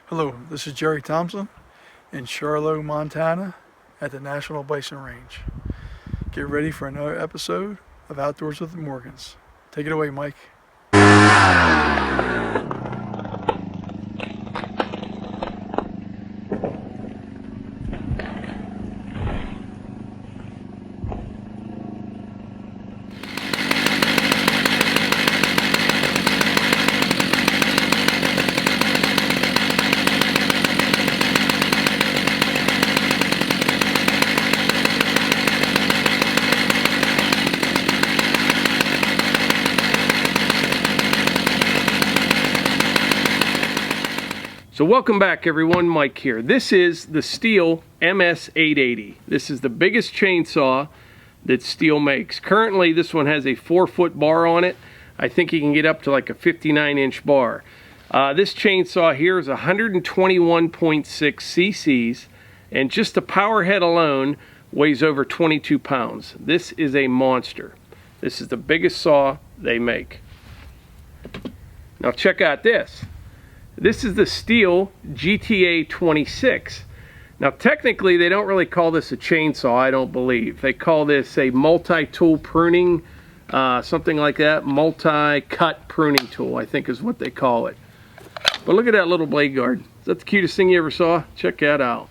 Hello, this is Jerry Thompson in Charlotte, Montana at the National Bison Range. Get ready for another episode of Outdoors with the Morgans. Take it away, Mike. So welcome back everyone, Mike here. This is the Stihl MS 880. This is the biggest chainsaw that Stihl makes. Currently this one has a 4-foot bar on it. I think you can get up to like a 59-inch bar. This chainsaw here is 121.6 cc's, and just the power head alone weighs over 22 pounds. This is a monster. This is the biggest saw they make. Now check out this. This is the Stihl GTA 26. Now technically they don't really call this a chainsaw, I don't believe. They call this a multi-tool pruning, something like that. Multi-cut pruning tool, I think is what they call it. But look at that little blade guard. Is that the cutest thing you ever saw? Check that out.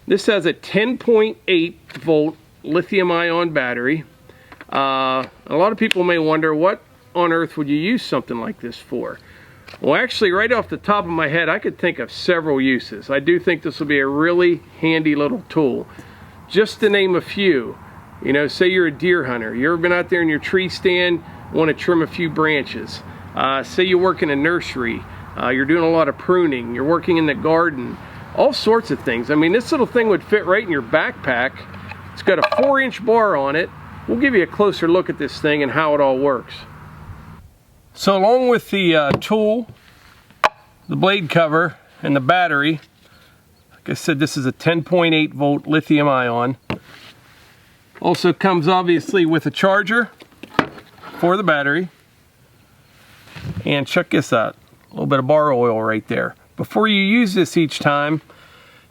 This has a 10.8 volt lithium ion battery. A lot of people may wonder, what on earth would you use something like this for? Well, actually, right off the top of my head, I could think of several uses. I do think this will be a really handy little tool. Just to name a few, you know, say you're a deer hunter. You ever been out there in your tree stand, want to trim a few branches? Say you work in a nursery, you're doing a lot of pruning, you're working in the garden, all sorts of things. I mean, this little thing would fit right in your backpack. It's got a 4-inch bar on it. We'll give you a closer look at this thing and how it all works. So along with the tool, the blade cover, and the battery, like I said, this is a 10.8 volt lithium ion. Also comes obviously with a charger for the battery. And check this out, a little bit of bar oil right there. Before you use this each time,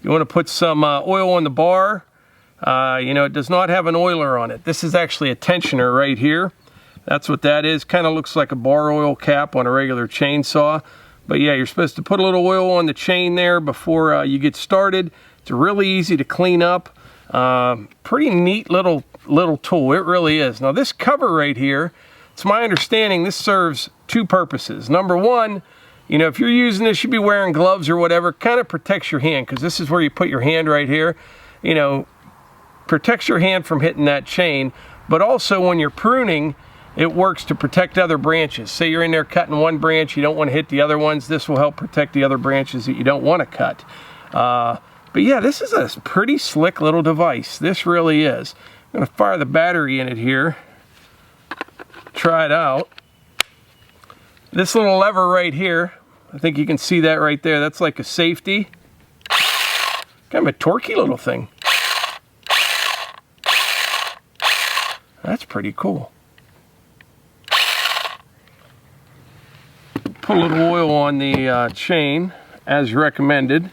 you want to put some oil on the bar. You know, it does not have an oiler on it. This is actually a tensioner right here. That's what that is. Kind of looks like a bar oil cap on a regular chainsaw. But yeah, you're supposed to put a little oil on the chain there before you get started. It's really easy to clean up. Pretty neat little tool. It really is. Now this cover right here, it's my understanding this serves two purposes. Number one, you know, if you're using this, you'd be wearing gloves or whatever. Kind of protects your hand, because this is where you put your hand right here. You know, protects your hand from hitting that chain. But also when you're pruning, it works to protect other branches. Say you're in there cutting one branch, you don't want to hit the other ones. This will help protect the other branches that you don't want to cut. But yeah, this is a pretty slick little device. This really is. I'm going to fire the battery in it here. Try it out. This little lever right here, I think you can see that right there. That's like a safety. Kind of a torquey little thing. That's pretty cool. Put a little oil on the chain as recommended.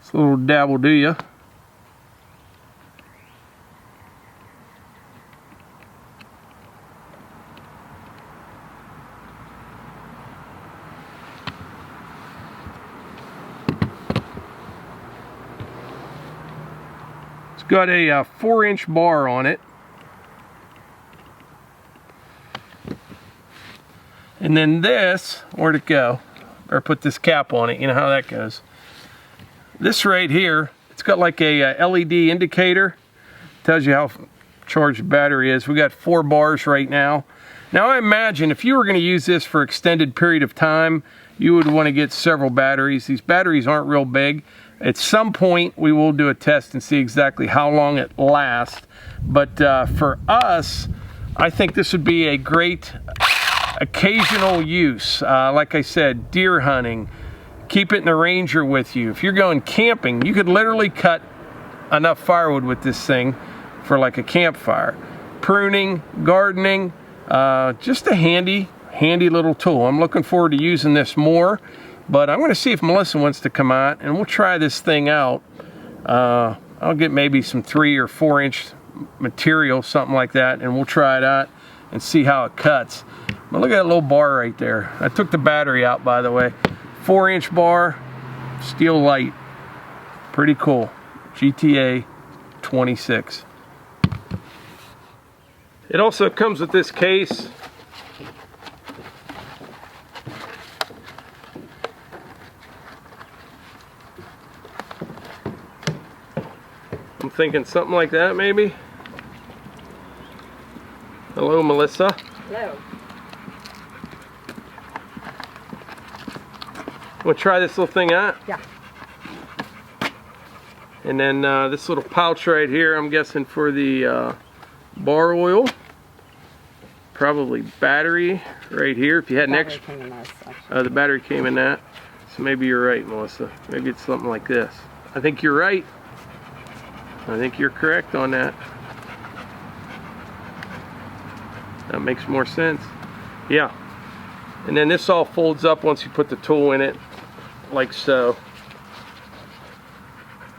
It's a little dab will do ya. It's got a 4-inch bar on it. And then this, where'd it go? Or put this cap on it, you know how that goes. This right here, it's got like a LED indicator. Tells you how charged the battery is. We got 4 bars right now. Now I imagine if you were going to use this for extended period of time, you would want to get several batteries. These batteries aren't real big. At some point we will do a test and see exactly how long it lasts. But for us, I think this would be a great occasional use. Like I said, deer hunting, keep it in the Ranger with you. If you're going camping, you could literally cut enough firewood with this thing for like a campfire. Pruning, gardening, Just a handy little tool. I'm looking forward to using this more, but I'm going to see if Melissa wants to come out and we'll try this thing out. I'll get maybe some 3 or 4 inch material, something like that, and we'll try it out and see how it cuts. But look at that little bar right there. I took the battery out, by the way. 4-inch bar, Stihl light. Pretty cool. GTA 26. It also comes with this case. I'm thinking something like that, maybe. Hello, Melissa. Hello. We'll try this little thing out. Yeah. And then this little pouch right here, I'm guessing for the bar oil. Probably battery right here. If you had an extra. Came in this, actually. The battery came in that. So maybe you're right, Melissa. Maybe it's something like this. I think you're right. I think you're correct on that. That makes more sense. Yeah. And then this all folds up once you put the tool in it, like so.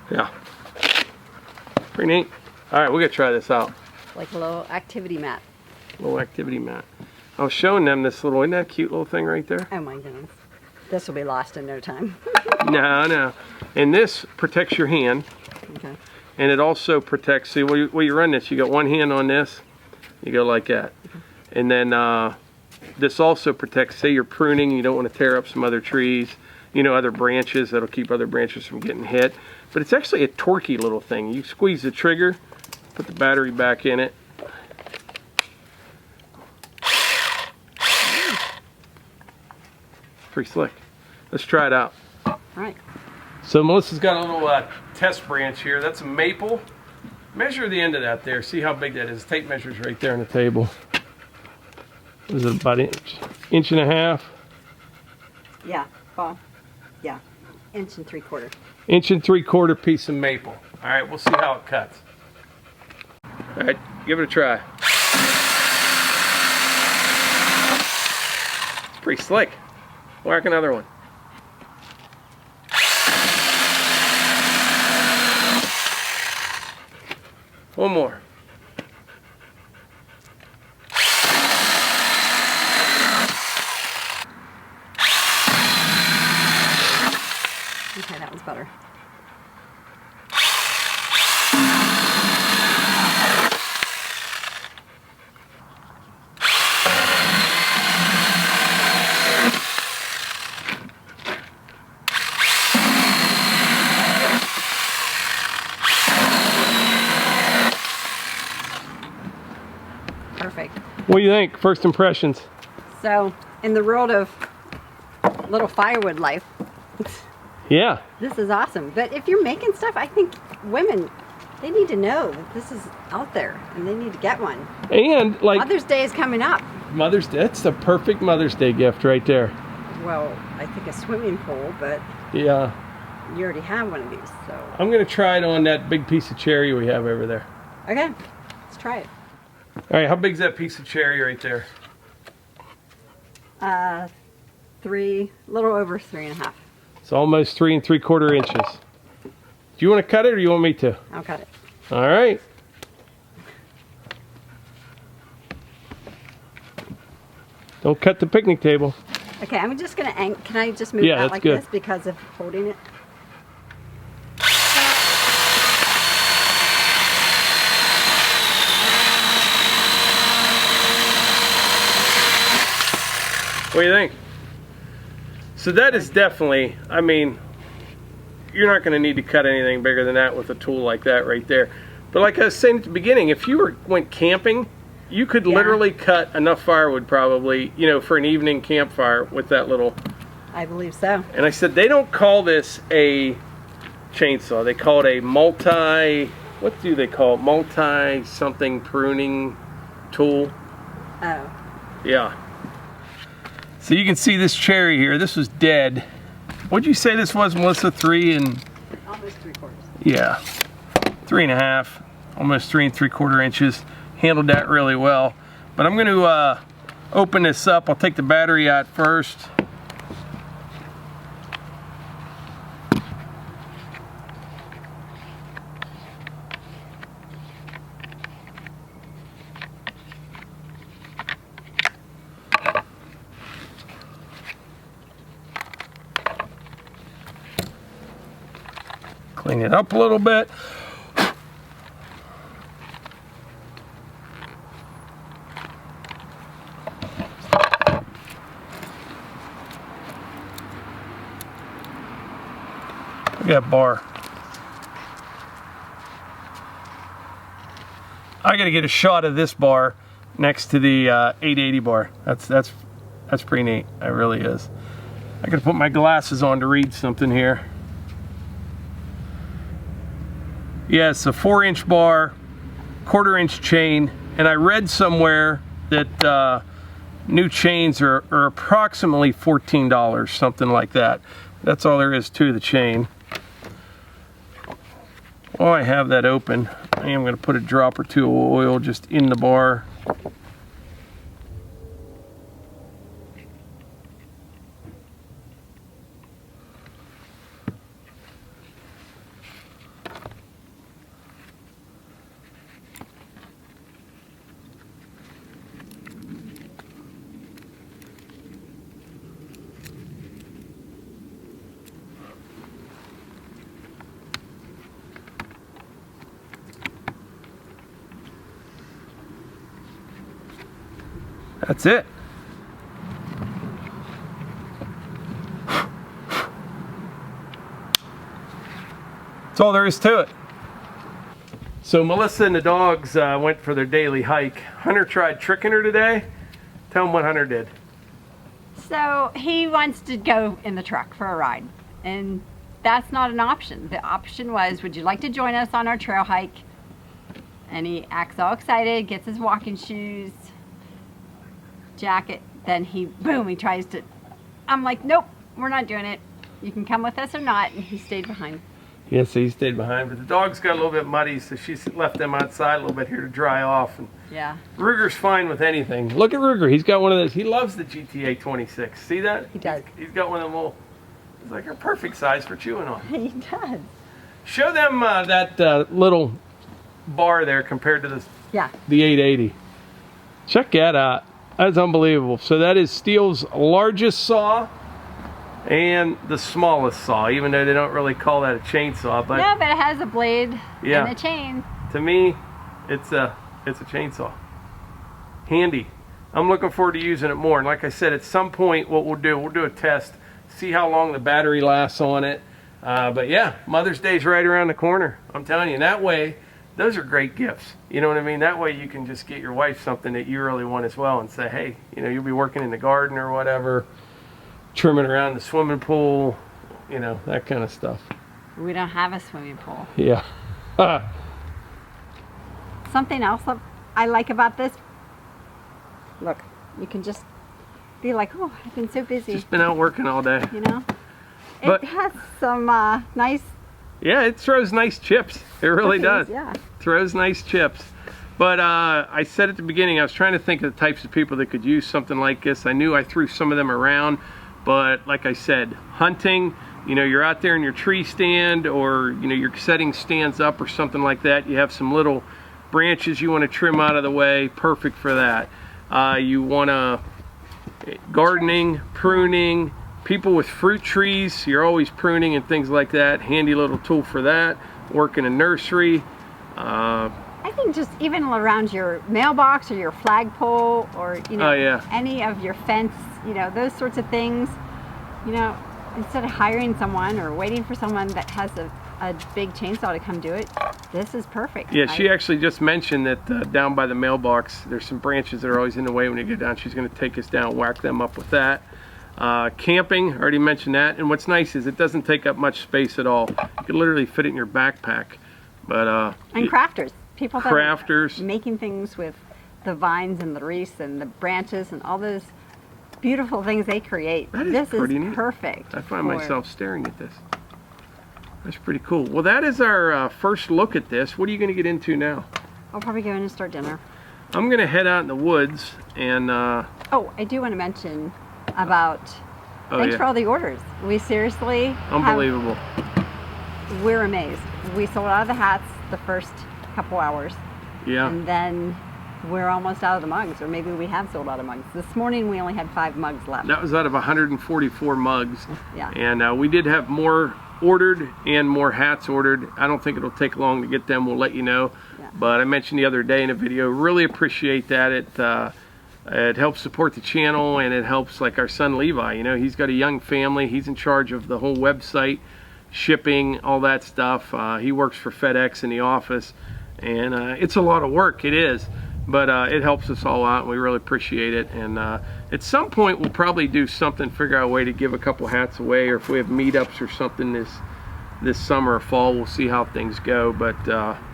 Yeah. Pretty neat. All right, we're gonna try this out. Like a little activity mat. Little activity mat. I was showing them this little, isn't that a cute little thing right there? Oh my goodness. This will be lost in no time. No. And this protects your hand. Okay. And it also protects, see, when you run this, you got one hand on this, you go like that. And then this also protects, say you're pruning, you don't want to tear up some other trees, you know, other branches, that'll keep other branches from getting hit. But it's actually a torquey little thing. You squeeze the trigger, put the battery back in it. Pretty slick. Let's try it out. All right. So Melissa's got a little test branch here. That's a maple. Measure the end of that there. See how big that is. Tape measures right there on the table. What is it, about inch and a half? Yeah. Well, yeah. 1 3/4 inches. 1 3/4 piece of maple. All right, we'll see how it cuts. All right, give it a try. It's pretty slick. Whack another one. One more. Okay, that one's better. Perfect. What do you think? First impressions? So, in the world of little firewood life, Yeah. this is awesome. But if you're making stuff, I think women, they need to know that this is out there and they need to get one. And like Mother's Day is coming up. Mother's Day, that's the perfect Mother's Day gift right there. Well, I think a swimming pool, but Yeah. you already have one of these, so. I'm gonna try it on that big piece of cherry we have over there. Okay, let's try it. All right, how big's that piece of cherry right there? A little over 3.5. It's almost 3 3/4 inches. Do you want to cut it or you want me to? I'll cut it. All right. Don't cut the picnic table. Okay, I'm just gonna, can I just move Yeah, that that's like good. this because of holding it? What do you think? So that is definitely, I mean, you're not going to need to cut anything bigger than that with a tool like that right there. But like I was saying at the beginning, if you went camping, you could literally cut enough firewood probably, you know, for an evening campfire with that little. I believe so. And I said they don't call this a chainsaw. They call it a what do they call it? Multi-something pruning tool. Oh. Yeah. So you can see this cherry here. This was dead. What'd you say this was, Melissa? 3 and... Almost 3/4. Yeah. 3.5. Almost 3 3/4 inches. Handled that really well. But I'm going to open this up. I'll take the battery out first. Clean it up a little bit. Look at that bar. I gotta get a shot of this bar next to the 880 bar. That's pretty neat. It really is. I gotta put my glasses on to read something here. Yeah, it's a 4-inch bar, 1/4-inch chain, and I read somewhere that new chains are approximately $14, something like that. That's all there is to the chain. While I have that open, I am going to put a drop or two of oil just in the bar. That's it. That's all there is to it. So Melissa and the dogs went for their daily hike. Hunter tried tricking her today. Tell them what Hunter did. So he wants to go in the truck for a ride, and that's not an option. The option was, would you like to join us on our trail hike? And he acts all excited, gets his walking shoes, jacket, then he tries to, I'm like, nope, we're not doing it. You can come with us or not, and he stayed behind. Yeah, so he stayed behind, but the dogs got a little bit muddy, so she left them outside a little bit here to dry off. And yeah. Ruger's fine with anything. Look at Ruger, he's got one of those. He loves the GTA 26. See that? He does. He's got one of them little, it's like a perfect size for chewing on. He does. Show them that little bar there compared to Yeah. the 880. Check that out. That's unbelievable. So that is Stihl's largest saw and the smallest saw, even though they don't really call that a chainsaw. But no, but it has a blade yeah, and a chain. To me, it's a chainsaw. Handy. I'm looking forward to using it more. And like I said, at some point, what we'll do a test, see how long the battery lasts on it. But yeah, Mother's Day's right around the corner. I'm telling you, and that way, those are great gifts. You know what I mean? That way you can just get your wife something that you really want as well and say, hey, you know, you'll be working in the garden or whatever, trimming around the swimming pool, you know, that kind of stuff. We don't have a swimming pool. Yeah. Something else that I like about this, look, you can just be like, oh, I've been so busy. Just been out working all day. You know? But it has some nice... Yeah, it throws nice chips. It really does. Yeah. Throws nice chips. But I said at the beginning, I was trying to think of the types of people that could use something like this. I knew I threw some of them around, but like I said, hunting, you know, you're out there in your tree stand, or, you know, you're setting stands up or something like that. You have some little branches you want to trim out of the way, perfect for that. You want to gardening, pruning, people with fruit trees, you're always pruning and things like that. Handy little tool for that. Work in a nursery. I think just even around your mailbox or your flagpole, or, you know, any of your fence, you know, those sorts of things, you know, instead of hiring someone or waiting for someone that has a big chainsaw to come do it, this is perfect. Yeah, she actually just mentioned that down by the mailbox, there's some branches that are always in the way when you get down. She's going to take us down, whack them up with that. Camping, I already mentioned that, and what's nice is it doesn't take up much space at all. You can literally fit it in your backpack. But and crafters, people that crafters are making things with the vines and the wreaths and the branches and all those beautiful things they create. This is neat. Perfect. I find myself staring at this. That's pretty cool. Well, that is our first look at this. What are you going to get into now? I'll probably go in and start dinner. I'm gonna head out in the woods and oh, I do want to mention about thanks yeah. for all the orders. We seriously Unbelievable. We're amazed. We sold out of the hats the first couple hours. Yeah. And then we're almost out of the mugs, or maybe we have sold out of mugs. This morning we only had 5 mugs left. That was out of 144 mugs. Yeah. And we did have more ordered and more hats ordered. I don't think it'll take long to get them. We'll let you know. Yeah. But I mentioned the other day in a video, really appreciate that. It helps support the channel, and it helps like our son Levi. You know, he's got a young family. He's in charge of the whole website, shipping, all that stuff. He works for FedEx in the office, and it's a lot of work. It is, but it helps us all out, and we really appreciate it. And at some point we'll probably do something, figure out a way to give a couple hats away, or if we have meetups or something this summer or fall, we'll see how things go. But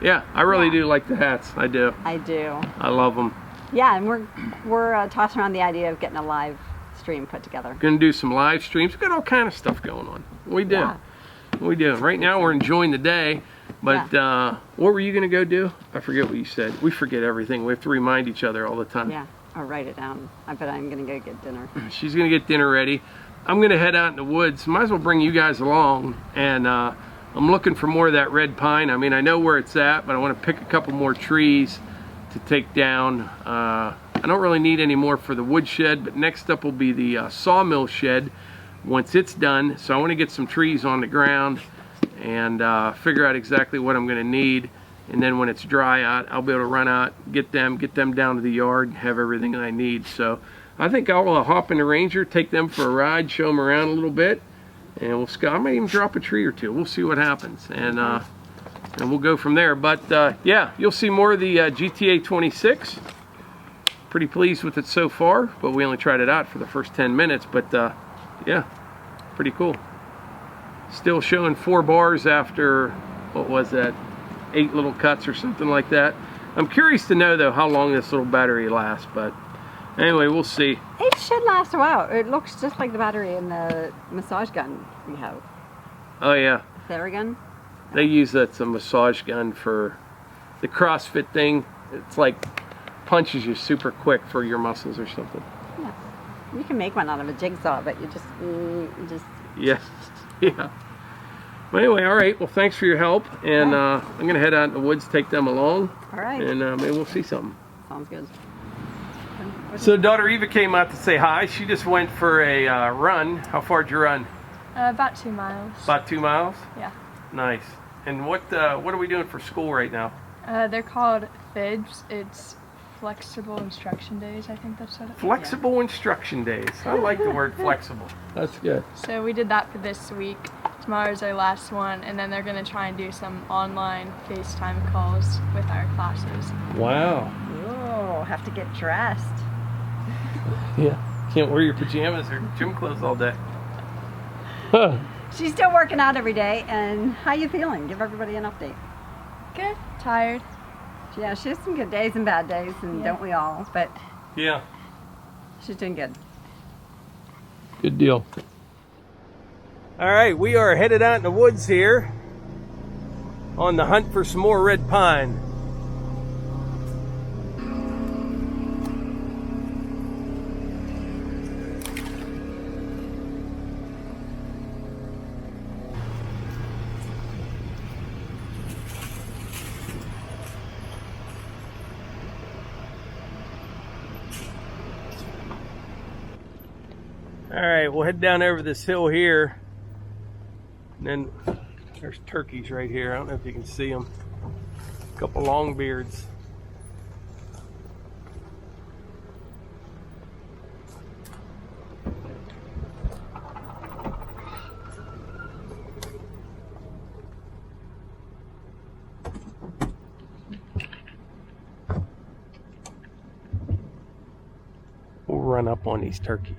yeah, I really do like the hats. I do. I love them. Yeah, and we're tossing around the idea of getting a live stream put together. Gonna do some live streams. We've got all kind of stuff going on. We do. Yeah. We do. Right now we're enjoying the day, but what were you gonna go do? I forget what you said. We forget everything. We have to remind each other all the time. Yeah, I'll write it down. I bet I'm gonna go get dinner. She's gonna get dinner ready. I'm gonna head out in the woods. Might as well bring you guys along, and I'm looking for more of that red pine. I mean, I know where it's at, but I want to pick a couple more trees to take down. I don't really need any more for the wood shed, but next up will be the sawmill shed once it's done. So I want to get some trees on the ground and figure out exactly what I'm going to need, and then when it's dry out, I'll be able to run out, get them down to the yard, and have everything that I need. So I think I'll hop in the Ranger, take them for a ride, show them around a little bit, and I might even drop a tree or two. We'll see what happens, and we'll go from there. But yeah, you'll see more of the GTA 26. Pretty pleased with it so far, but we only tried it out for the first 10 minutes. But yeah, pretty cool. Still showing 4 bars after, what was that, 8 little cuts or something like that. I'm curious to know though how long this little battery lasts, but anyway, we'll see. It should last a while. It looks just like the battery in the massage gun we have. Oh yeah. Theragun? They use that's a massage gun for the CrossFit thing. It's like punches you super quick for your muscles or something. Yeah. You can make one out of a jigsaw, but you just yeah. Yeah. Well, anyway, all right. Well, thanks for your help, and I'm gonna head out in the woods, take them along. All right. And maybe we'll see something. Sounds good. So daughter Eva came out to say hi. She just went for a run. How far did you run? About 2 miles. About 2 miles? Yeah. Nice. And what are we doing for school right now? They're called FIDs. It's Flexible Instruction Days, I think that's what it is. Flexible Instruction Days. I like the word flexible. That's good. So we did that for this week. Tomorrow's our last one, and then they're going to try and do some online FaceTime calls with our classes. Wow. Oh, have to get dressed. Yeah. Can't wear your pajamas or gym clothes all day. She's still working out every day, and how you feeling? Give everybody an update. Good. Tired. Yeah, she has some good days and bad days, and don't we all? But yeah, she's doing good. Good deal. All right, we are headed out in the woods here on the hunt for some more red pine. All right, we'll head down over this hill here, and then there's turkeys right here. I don't know if you can see them. A couple long beards. We'll run up on these turkeys.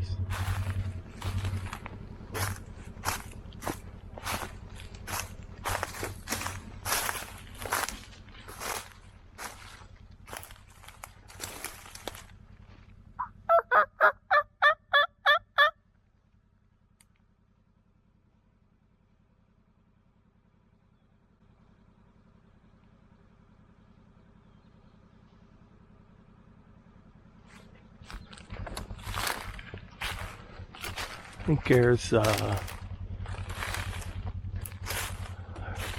I think there's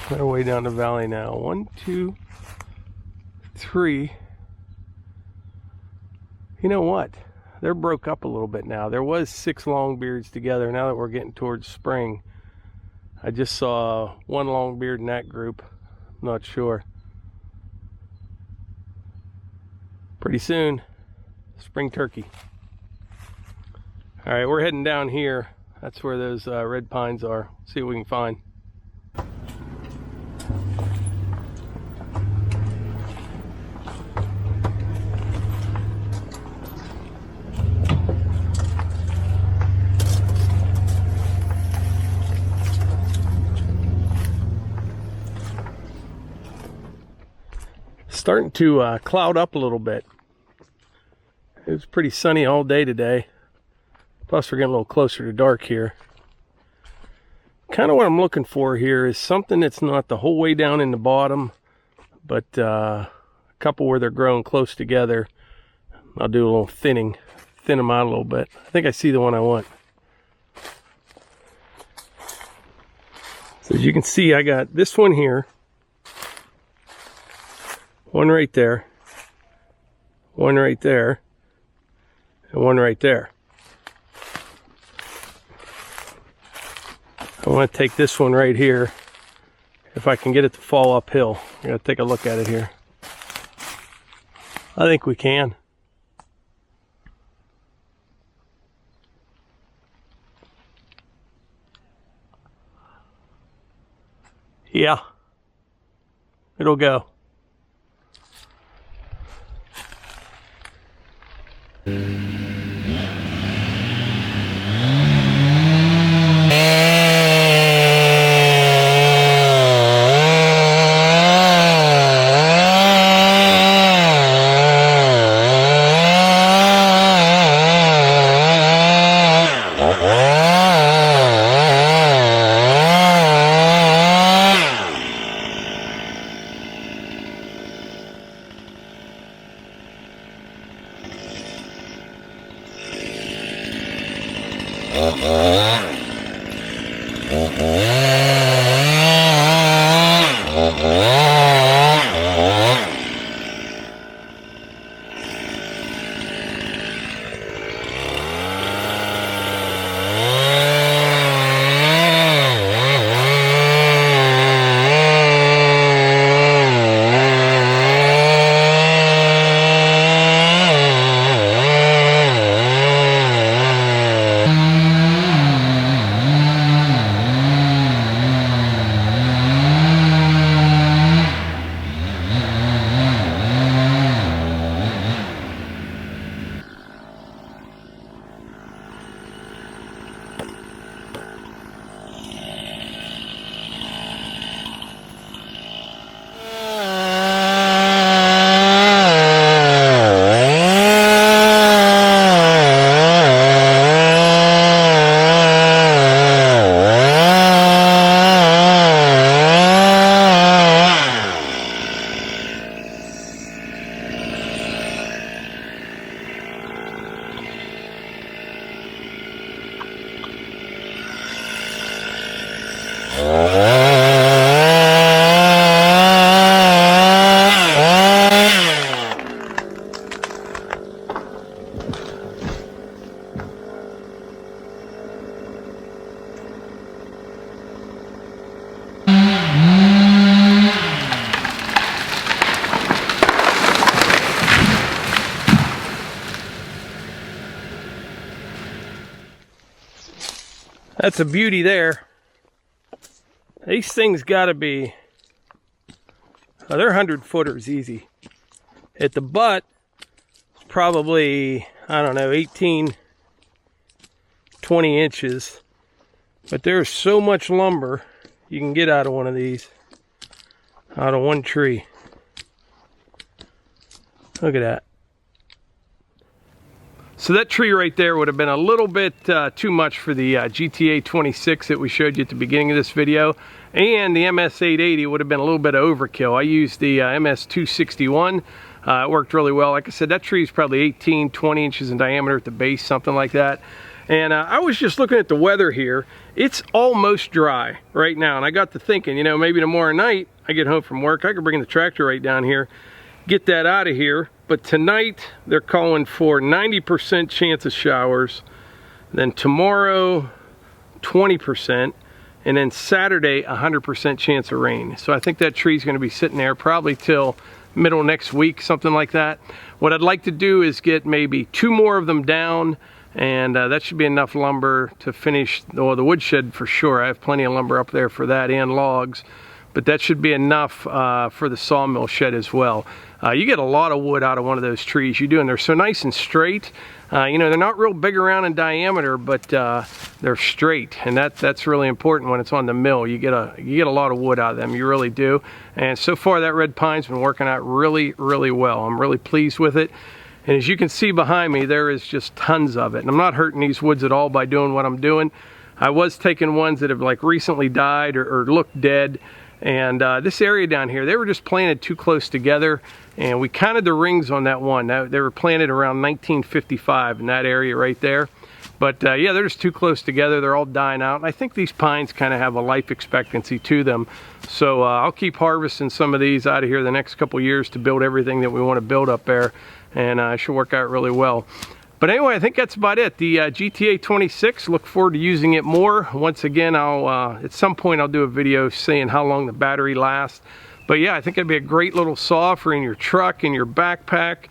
they're way down the valley now. 1, 2, 3. You know what? They're broke up a little bit now. There was 6 longbeards together. Now that we're getting towards spring, I just saw 1 longbeard in that group. I'm not sure. Pretty soon, spring turkey. All right, we're heading down here. That's where those red pines are. See what we can find. Starting to cloud up a little bit. It was pretty sunny all day today. Plus we're getting a little closer to dark here. Kind of what I'm looking for here is something that's not the whole way down in the bottom, but a couple where they're growing close together. I'll do a little thin them out a little bit. I think I see the one I want. So as you can see, I got this one here. One right there, one right there, and one right there. I want to take this one right here. If I can get it to fall uphill, I'm going to take a look at it here. I think we can. Yeah, it'll go. That's a beauty there. These things gotta be, they're 100-footers easy. At the butt, probably, I don't know, 18, 20 inches. But there's so much lumber you can get out of one of these, out of one tree. Look at that. So that tree right there would have been a little bit too much for the GTA 26 that we showed you at the beginning of this video. And the MS 880 would have been a little bit of overkill. I used the MS 261. It worked really well. Like I said, that tree is probably 18, 20 inches in diameter at the base, something like that. And I was just looking at the weather here. It's almost dry right now, and I got to thinking, you know, maybe tomorrow night I get home from work, I could bring the tractor right down here, get that out of here. But tonight they're calling for 90% chance of showers, then tomorrow 20%, and then Saturday 100% chance of rain. So I think that tree's going to be sitting there probably till middle of next week, something like that. What I'd like to do is get maybe 2 more of them down, and that should be enough lumber to finish the woodshed for sure. I have plenty of lumber up there for that and logs, but that should be enough for the sawmill shed as well. You get a lot of wood out of one of those trees, you do, and they're so nice and straight. You know, they're not real big around in diameter, but they're straight, and that's really important when it's on the mill. You get a lot of wood out of them, you really do. And so far that red pine's been working out really, really well. I'm really pleased with it. And as you can see behind me, there is just tons of it. And I'm not hurting these woods at all by doing what I'm doing. I was taking ones that have like recently died or looked dead. And this area down here, they were just planted too close together, and we counted the rings on that one. They were planted around 1955 in that area right there. But yeah, they're just too close together. They're all dying out. And I think these pines kind of have a life expectancy to them. So I'll keep harvesting some of these out of here the next couple years to build everything that we want to build up there. And it should work out really well. But anyway, I think that's about it. The GTA 26, look forward to using it more. Once again, at some point I'll do a video saying how long the battery lasts. But yeah, I think it'd be a great little saw for in your truck, in your backpack,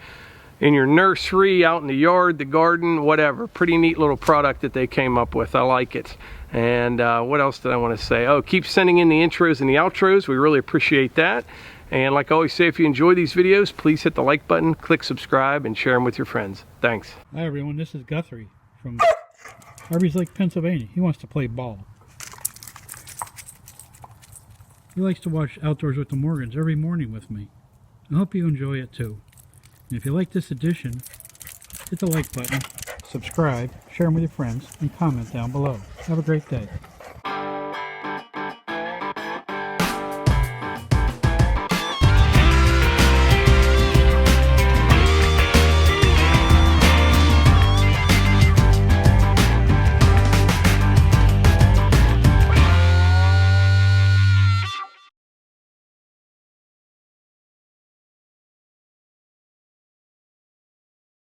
in your nursery, out in the yard, the garden, whatever. Pretty neat little product that they came up with. I like it. And what else did I want to say? Oh, keep sending in the intros and the outros. We really appreciate that. And like I always say, if you enjoy these videos, please hit the like button, click subscribe, and share them with your friends. Thanks. Hi everyone, this is Guthrie from Harvey's Lake, Pennsylvania. He wants to play ball. He likes to watch Outdoors with the Morgans every morning with me. I hope you enjoy it too. And if you like this edition, hit the like button, subscribe, share them with your friends, and comment down below. Have a great day.